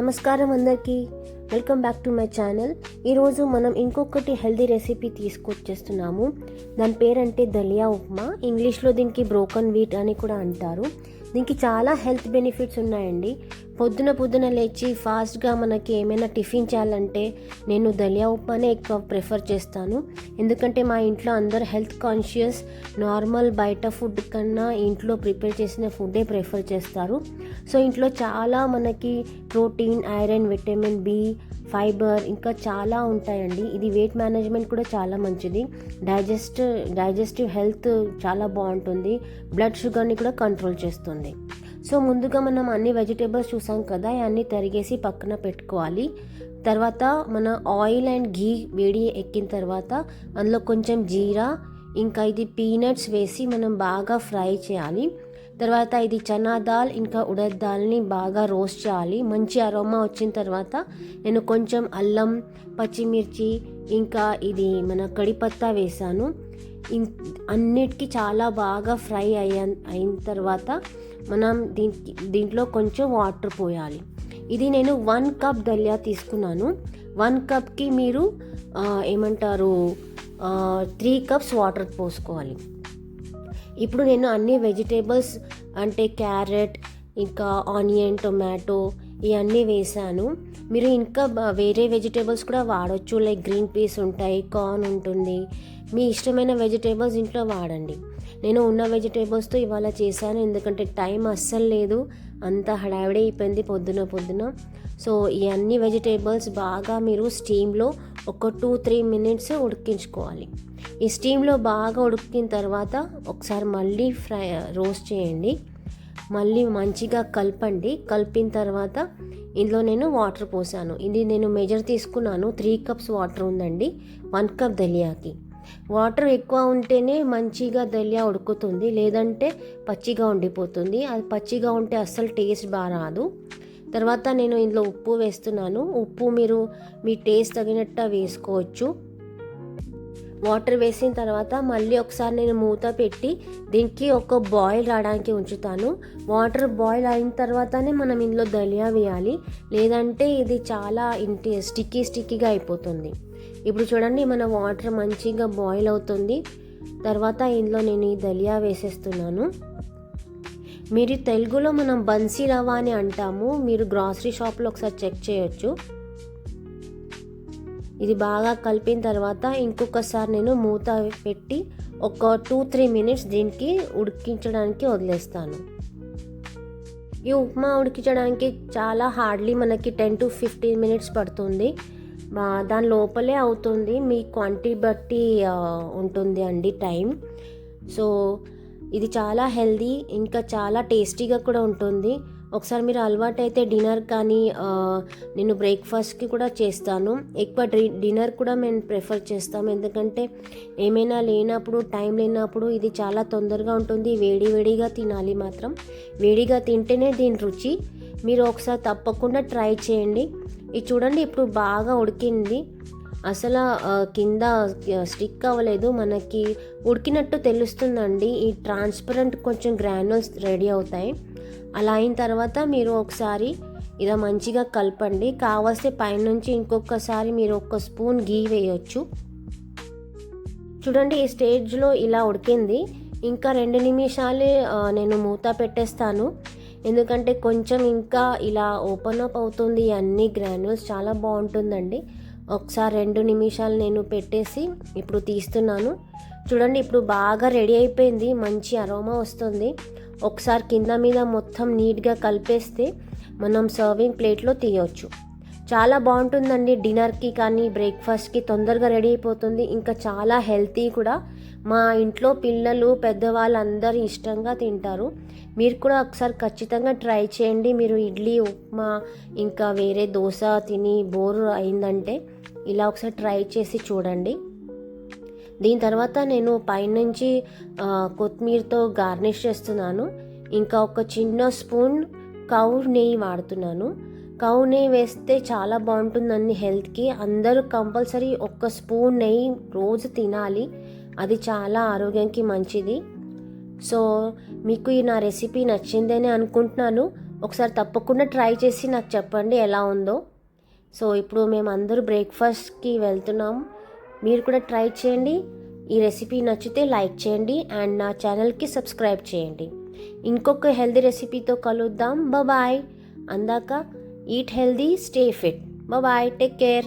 నమస్కారం అందరికీ, welcome back to my channel. ఈరోజు మనం ఇంకొకటి హెల్దీ రెసిపీ తీసుకొచ్చేస్తున్నాము. దాని పేరంటే దలియా ఉప్మా. ఇంగ్లీష్లో దీనికి బ్రోకన్ వీట్ అని కూడా అంటారు. దీనికి చాలా హెల్త్ బెనిఫిట్స్ ఉన్నాయండి. పొద్దున లేచి ఫాస్ట్గా మనకి ఏమైనా టిఫిన్ చేయాలంటే నేను దలియా ఉప్మానే ఎక్కువ ప్రిఫర్ చేస్తాను. ఎందుకంటే మా ఇంట్లో అందరు హెల్త్ కాన్షియస్, నార్మల్ బయట ఫుడ్ కన్నా ఇంట్లో ప్రిపేర్ చేసిన ఫుడ్డే ప్రిఫర్ చేస్తారు. సో ఇంట్లో చాలా మనకి protein, iron, vitamin B, fibre ఇంకా చాలా ఉంటాయండి. ఇది వెయిట్ మేనేజ్మెంట్ కూడా చాలా మంచిది. డైజెస్టివ్ హెల్త్ చాలా బాగుంటుంది. బ్లడ్ షుగర్ని కూడా కంట్రోల్ చేస్తుంది. సో ముందుగా మనం అన్ని వెజిటేబుల్స్ చూసాం కదా, అన్నీ తరిగేసి పక్కన పెట్టుకోవాలి. తర్వాత మన ఆయిల్ అండ్ ఘీ వేడి ఎక్కిన తర్వాత అందులో కొంచెం జీరా ఇంకా ఇది పీనట్స్ వేసి మనం బాగా ఫ్రై చేయాలి. తర్వాత ఇది చనా దాల్ ఇంకా ఉడద్ దాల్ని బాగా రోస్ట్ చేయాలి. మంచి అరోమా వచ్చిన తర్వాత నేను కొంచెం అల్లం, పచ్చిమిర్చి ఇంకా ఇది మన కడిపత్తా వేసాను. అన్నిటికీ చాలా బాగా ఫ్రై అయిన తర్వాత మనం దీంట్లో కొంచెం వాటర్ పోయాలి. ఇది నేను 1 కప్ దలియా తీసుకున్నాను. 1 కప్కి మీరు 3 కప్స్ వాటర్ పోసుకోవాలి. ఇప్పుడు నేను అన్ని వెజిటేబుల్స్ అంటే క్యారెట్ ఇంకా ఆనియన్, టొమాటో ఇవన్నీ వేసాను. మీరు ఇంకా వేరే వెజిటేబుల్స్ కూడా వాడచ్చు. లైక్ గ్రీన్ పీస్ ఉంటాయి, కార్న్ ఉంటుంది. మీ ఇష్టమైన వెజిటేబుల్స్ ఇంట్లో వాడండి. నేను ఉన్న వెజిటేబుల్స్తో ఇవాళ చేశాను, ఎందుకంటే టైం అస్సలు లేదు. అంతా హడావిడి అయిపోయింది పొద్దున. సో ఈ అన్ని వెజిటేబుల్స్ బాగా మీరు స్టీమ్లో ఒక 2-3 మినిట్స్ ఉడికించుకోవాలి. ఈ స్టీమ్లో బాగా ఉడికిన తర్వాత ఒకసారి మళ్ళీ రోస్ట్ చేయండి. మళ్ళీ మంచిగా కలపండి. కలిపిన తర్వాత ఇందులో నేను వాటర్ పోసాను. ఇది నేను మెజర్ తీసుకున్నాను. 3 కప్స్ వాటర్ ఉందండి 1 కప్ దలియాకి. వాటర్ ఎక్కువ ఉంటేనే మంచిగా దలియా ఉడుకుతుంది, లేదంటే పచ్చిగా ఉండిపోతుంది. అది పచ్చిగా ఉంటే అస్సలు టేస్ట్ బాగా రాదు. తర్వాత నేను ఇందులో ఉప్పు వేస్తున్నాను. ఉప్పు మీరు మీ టేస్ట్ తగినట్టు వేసుకోవచ్చు. వాటర్ వేసిన తర్వాత మళ్ళీ ఒకసారి నేను మూత పెట్టి దీనికి ఒక బాయిల్ రావడానికి ఉంచుతాను. వాటర్ బాయిల్ అయిన తర్వాతనే మనం ఇందులో దలియా వేయాలి, లేదంటే ఇది చాలా స్టిక్కీగా అయిపోతుంది. ఇప్పుడు చూడండి, మన వాటర్ మంచిగా బాయిల్ అవుతుంది. తర్వాత ఇందులో నేను ఈ దలియా వేసేస్తున్నాను. మీరు తెలుగులో మనం బన్సీ రవ్వ అని అంటాము. మీరు గ్రాసరీ షాప్లో ఒకసారి చెక్ చేయొచ్చు. ఇది బాగా కలిపిన తర్వాత ఇంకొకసారి నేను మూత పెట్టి ఒక 2-3 మినిట్స్ దీనికి ఉడికించడానికి వదిలేస్తాను. ఈ ఉప్మా ఉడికించడానికి చాలా హార్డ్లీ మనకి 10-15 మినిట్స్ పడుతుంది. దాని లోపలే అవుతుంది. మీ క్వాంటిటీ బట్టి ఉంటుంది అండి టైం. సో ఇది చాలా హెల్దీ ఇంకా చాలా టేస్టీగా కూడా ఉంటుంది. ఒకసారి మీరు అలవాటు అయితే డిన్నర్ కానీ నేను బ్రేక్ఫాస్ట్కి కూడా చేస్తాను. ఎక్కువ డిన్నర్ కూడా మేము ప్రిఫర్ చేస్తాము, ఎందుకంటే ఏమైనా టైం లేనప్పుడు ఇది చాలా తొందరగా ఉంటుంది. వేడిగా తినాలి మాత్రం. వేడిగా తింటేనే దీని రుచి. మీరు ఒకసారి తప్పకుండా ట్రై చేయండి. ఇది చూడండి, ఇప్పుడు బాగా ఉడికింది. అసలు కింద స్టిక్ అవ్వలేదు, మనకి ఉడికినట్టు తెలుస్తుందండి. ఈ ట్రాన్స్పరెంట్ కొంచెం గ్రాన్యూల్స్ రెడీ అవుతాయి. అలా అయిన తర్వాత మీరు ఒకసారి ఇలా మంచిగా కలపండి. కావలిస్తే పైనుంచి ఇంకొకసారి మీరు 1 స్పూన్ ఘీ వేయొచ్చు. చూడండి, ఈ స్టేజ్లో ఇలా ఉడికింది. ఇంకా 2 నిమిషాలే నేను మూత పెట్టేస్తాను, ఎందుకంటే కొంచెం ఇంకా ఇలా ఓపెన్ అప్ అవుతుంది. అన్ని గ్రాన్యూల్స్ చాలా బాగుంటుందండి. ఒకసారి 2 నిమిషాలు నేను పెట్టేసి ఇప్పుడు తీస్తున్నాను. చూడండి, ఇప్పుడు బాగా రెడీ అయిపోయింది. మంచి అరోమా వస్తుంది. ఒకసారి కింద మీద మొత్తం నీట్గా కలిపేస్తే మనం సర్వింగ్ ప్లేట్లో తీయవచ్చు. చాలా బాగుంటుందండి. డిన్నర్కి కానీ బ్రేక్ఫాస్ట్కి తొందరగా రెడీ అయిపోతుంది. ఇంకా చాలా హెల్తీ కూడా. మా ఇంట్లో పిల్లలు, పెద్దవాళ్ళు అందరూ ఇష్టంగా తింటారు. మీరు కూడా ఒకసారి ఖచ్చితంగా ట్రై చేయండి. మీరు ఇడ్లీ, ఉప్మా ఇంకా వేరే దోశ తిని బోర్ అయిందంటే ఇలా ఒకసారి ట్రై చేసి చూడండి. దీని తర్వాత నేను పైనుంచి కొత్తిమీరతో గార్నిష్ చేస్తున్నాను. ఇంకా ఒక చిన్న స్పూన్ కౌ నెయ్యి వాడుతున్నాను. కౌ నెయ్యి వేస్తే చాలా బాగుంటుందండి హెల్త్కి. అందరూ కంపల్సరీ 1 స్పూన్ నెయ్యి రోజు తినాలి. అది చాలా ఆరోగ్యానికి మంచిది. సో మీకు ఈ నా రెసిపీ నచ్చిందని అనుకుంటున్నాను. ఒకసారి తప్పకుండా ట్రై చేసి నాకు చెప్పండి ఎలా ఉందో. సో ఇప్పుడు మేము అందరూ బ్రేక్ఫాస్ట్కి వెళ్తున్నాం. మీరు కూడా ట్రై చేయండి. ఈ రెసిపీ నచ్చితే లైక్ చేయండి అండ్ నా ఛానల్కి సబ్స్క్రైబ్ చేయండి. ఇంకొక హెల్దీ రెసిపీతో కలుద్దాం. బాయ్. అందాక eat healthy, stay fit. Bye. Take care.